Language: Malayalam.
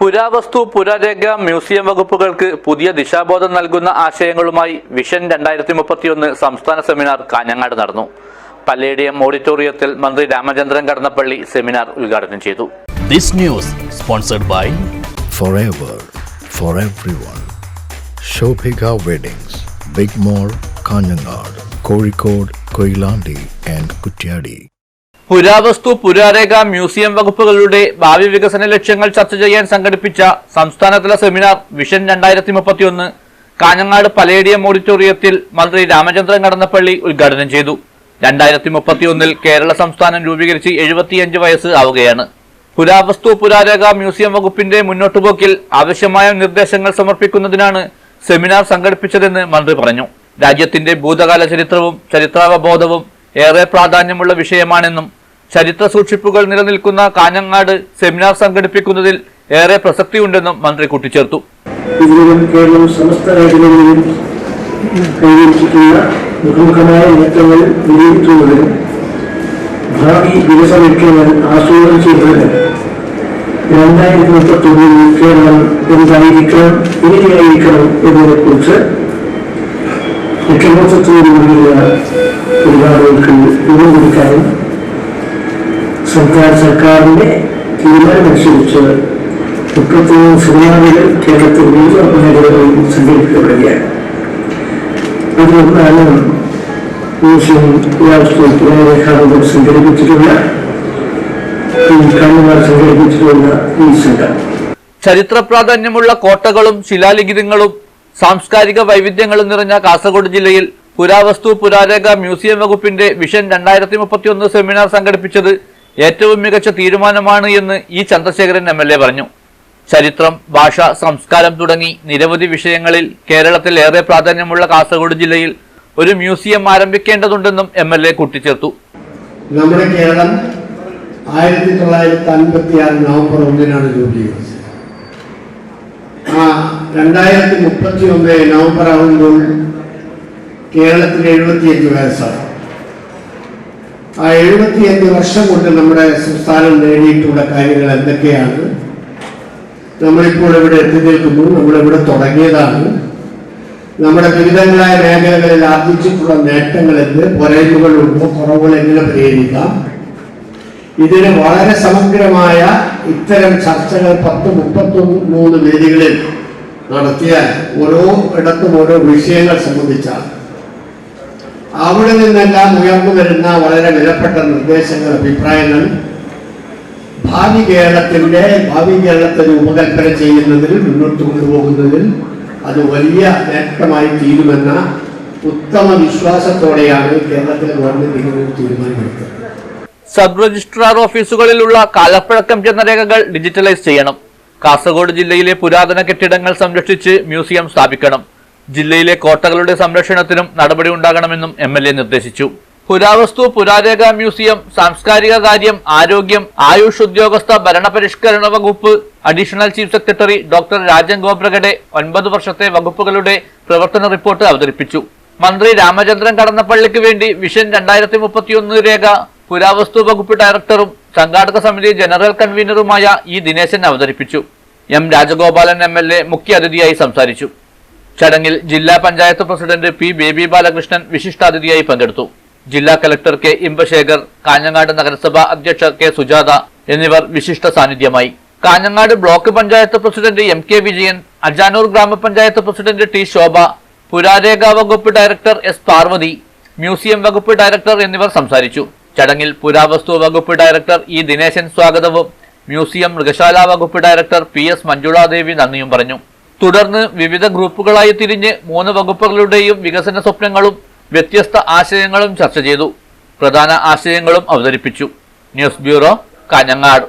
പുരാവസ്തു പുരാരേഖ മ്യൂസിയം വകുപ്പുകൾക്ക് പുതിയ ദിശാബോധം നൽകുന്ന ആശയങ്ങളുമായി വിഷൻ 2031 സംസ്ഥാന സെമിനാർ കാഞ്ഞങ്ങാട് നടന്നു. പല്ലേഡിയം ഓഡിറ്റോറിയത്തിൽ മന്ത്രി രാമചന്ദ്രൻ കടന്നപ്പള്ളി സെമിനാർ ഉദ്ഘാടനം ചെയ്തു. This news sponsored by Forever for everyone. Shobhika Weddings, Big Mall, Kanjangad, Kozhikode, Koilandi and Kutyadi. പുരാവസ്തു പുരാരേഖ മ്യൂസിയം വകുപ്പുകളുടെ ഭാവി വികസന ലക്ഷ്യങ്ങൾ ചർച്ച ചെയ്യാൻ സംഘടിപ്പിച്ച സംസ്ഥാനതല സെമിനാർ വിഷൻ 2031 കാഞ്ഞങ്ങാട് പല്ലേഡിയം ഓഡിറ്റോറിയത്തിൽ മന്ത്രി രാമചന്ദ്രൻ കടന്നപ്പള്ളി ഉദ്ഘാടനം ചെയ്തു. 2031 കേരള സംസ്ഥാനം രൂപീകരിച്ച് 75 വയസ്സ് ആവുകയാണ്. പുരാവസ്തു പുരാരേഖ മ്യൂസിയം വകുപ്പിന്റെ മുന്നോട്ടുപോക്കിൽ ആവശ്യമായ നിർദ്ദേശങ്ങൾ സമർപ്പിക്കുന്നതിനാണ് സെമിനാർ സംഘടിപ്പിച്ചതെന്ന് മന്ത്രി പറഞ്ഞു. രാജ്യത്തിന്റെ ഭൂതകാല ചരിത്രവും ചരിത്രാവബോധവും ഏറെ പ്രാധാന്യമുള്ള വിഷയമാണെന്നും ചരിത്ര സൂക്ഷിപ്പുകൾ നിലനിൽക്കുന്ന കാഞ്ഞങ്ങാട് സെമിനാർ സംഘടിപ്പിക്കുന്നതിൽ ഏറെ പ്രസക്തിയുണ്ടെന്നും മന്ത്രി കൂട്ടിച്ചേർത്തു. കേരളം സമസ്ത മേഖലകളിലും കൈവരിച്ചിട്ടുള്ള മുഖമുഖമായ നേട്ടങ്ങൾ വിലയിരുത്തുന്നതിനും ഭാവി വികസന ലക്ഷ്യങ്ങൾ ആസൂത്രണം ചെയ്യുന്നതിന് 2031 കേരളം എന്തായിരിക്കണം, എങ്ങനെയായിരിക്കണം എന്നതിനെക്കുറിച്ച് മുഖ്യമന്ത്രിയോടുകൂടിയുള്ള പരിപാടികൾക്ക് രൂപം കൊടുക്കാനും സർക്കാരിന്റെ തീരുമാനമനുസരിച്ച് 33 സെമിനാറുകൾ കേരളത്തിൽ വിവിധ മേഖലകളിൽ സംഘടിപ്പിക്കപ്പെടുകയാണ്. അതിലൊന്നാണ് മ്യൂസിയം പുരാവസ്തു പുരാരേഖാബോധം സംഘടിപ്പിച്ചിട്ടുള്ള കാഞ്ഞങ്ങാട് സംഘടിപ്പിച്ചിട്ടുള്ള ഈ സംഘം. ചരിത്ര പ്രാധാന്യമുള്ള കോട്ടകളും ശിലാലിഖിതങ്ങളും സാംസ്കാരിക വൈവിധ്യങ്ങളും നിറഞ്ഞ കാസർഗോഡ് ജില്ലയിൽ പുരാവസ്തു പുരാരേഖ മ്യൂസിയം വകുപ്പിന്റെ വിഷൻ 2031 സെമിനാർ സംഘടിപ്പിച്ചത് ഏറ്റവും മികച്ച തീരുമാനമാണ് എന്ന് ഇ ചന്ദ്രശേഖരൻ MLA പറഞ്ഞു. ചരിത്രം, ഭാഷ, സംസ്കാരം തുടങ്ങി നിരവധി വിഷയങ്ങളിൽ കേരളത്തിൽ ഏറെ പ്രാധാന്യമുള്ള കാസർഗോഡ് ജില്ലയിൽ ഒരു മ്യൂസിയം ആരംഭിക്കേണ്ടതുണ്ടെന്നും MLA കൂട്ടിച്ചേർത്തു. നമ്മുടെ കേരളം 1956 നവംബർ 1 രൂപീകരിച്ചത്. 2031 നവംബർ ആകുമ്പോൾ കേരളത്തിന് 75 വയസ്സാണ്. ആ 75 വർഷം കൊണ്ട് നമ്മുടെ സംസ്ഥാനം നേടിയിട്ടുള്ള കാര്യങ്ങൾ എന്തൊക്കെയാണ്, നമ്മളിപ്പോൾ ഇവിടെ എത്തി നിൽക്കുന്നു, നമ്മളിവിടെ തുടങ്ങിയതാണ്, നമ്മുടെ വിവിധങ്ങളായ മേഖലകളിൽ ആർജിച്ചിട്ടുള്ള നേട്ടങ്ങൾ എന്ത്, പോരായ്മകളുണ്ടോ, കുറവുകൾ എങ്ങനെ പരിഹരിക്കാം, ഇതിന് വളരെ സമഗ്രമായ ഇത്തരം ചർച്ചകൾ 10-33 വേദികളിൽ നടത്തിയാൽ ഓരോ ഇടത്തും ഓരോ വിഷയങ്ങൾ സംബന്ധിച്ചാണ്. അവിടെ നിന്നെല്ലാം ഉയർന്നു വരുന്ന വളരെ വിലപ്പെട്ട നിർദ്ദേശങ്ങൾ, അഭിപ്രായങ്ങൾ ഭാവി കേരളത്തെ രൂപകൽപ്പന ചെയ്യുന്നതിൽ, മുന്നോട്ട് കൊണ്ടുപോകുന്നതിൽ അത് വലിയ നേട്ടമായി തീരുമെന്ന ഉത്തമ വിശ്വാസത്തോടെയാണ് കേരളത്തിലെ ഗവൺമെന്റ് ഇങ്ങനെ തീരുമാനമെടുത്തത്. സബ് രജിസ്ട്രാർ ഓഫീസുകളിലുള്ള കാലപ്പഴക്കം ചെന്ന രേഖകൾ ഡിജിറ്റലൈസ് ചെയ്യണം. കാസർഗോഡ് ജില്ലയിലെ പുരാതന കെട്ടിടങ്ങൾ സംരക്ഷിച്ച് മ്യൂസിയം സ്ഥാപിക്കണം. ജില്ലയിലെ കോട്ടകളുടെ സംരക്ഷണത്തിനും നടപടി ഉണ്ടാകണമെന്നും MLA നിർദ്ദേശിച്ചു. പുരാവസ്തു പുരാരേഖ മ്യൂസിയം സാംസ്കാരിക കാര്യം, ആരോഗ്യം, ആയുഷ് ഉദ്യോഗസ്ഥ ഭരണപരിഷ്കരണ വകുപ്പ് additional chief secretary doctor Rajan Khobragade 9 വർഷത്തെ വകുപ്പുകളുടെ പ്രവർത്തന റിപ്പോർട്ട് അവതരിപ്പിച്ചു. മന്ത്രി രാമചന്ദ്രൻ കടന്നപ്പള്ളിക്ക് വേണ്ടി വിഷൻ 2031 രേഖ പുരാവസ്തു വകുപ്പ് ഡയറക്ടറും സംഘാടക സമിതി ജനറൽ കൺവീനറുമായ ഇ ദിനേശൻ അവതരിപ്പിച്ചു. M രാജഗോപാലൻ MLA മുഖ്യ അതിഥിയായി സംസാരിച്ചു. ചടങ്ങിൽ ജില്ലാ പഞ്ചായത്ത് പ്രസിഡന്റ് P ബേബി ബാലകൃഷ്ണൻ വിശിഷ്ടാതിഥിയായി പങ്കെടുത്തു. ജില്ലാ കലക്ടർ K ഇമ്പശേഖർ, കാഞ്ഞങ്ങാട് നഗരസഭ അധ്യക്ഷ K സുജാത എന്നിവർ വിശിഷ്ട സാന്നിധ്യമായി. Kanhangad block panchayat president MK Vijayan, Ajanur ഗ്രാമപഞ്ചായത്ത് പ്രസിഡന്റ് T ശോഭ, പുരാരേഖ വകുപ്പ് ഡയറക്ടർ S പാർവതി, മ്യൂസിയം വകുപ്പ് ഡയറക്ടർ എന്നിവർ സംസാരിച്ചു. ചടങ്ങിൽ പുരാവസ്തു വകുപ്പ് ഡയറക്ടർ ഇ ദിനേശൻ സ്വാഗതവും മ്യൂസിയം മൃഗശാല വകുപ്പ് ഡയറക്ടർ PS മഞ്ജുളാദേവി നന്ദിയും പറഞ്ഞു. തുടർന്ന് വിവിധ ഗ്രൂപ്പുകളായി തിരിഞ്ഞ് 3 വകുപ്പുകളുടെയും വികസന സ്വപ്നങ്ങളും വ്യത്യസ്ത ആശയങ്ങളും ചർച്ച ചെയ്തു. പ്രധാന ആശയങ്ങളും അവതരിപ്പിച്ചു. News bureau, Kanhangad.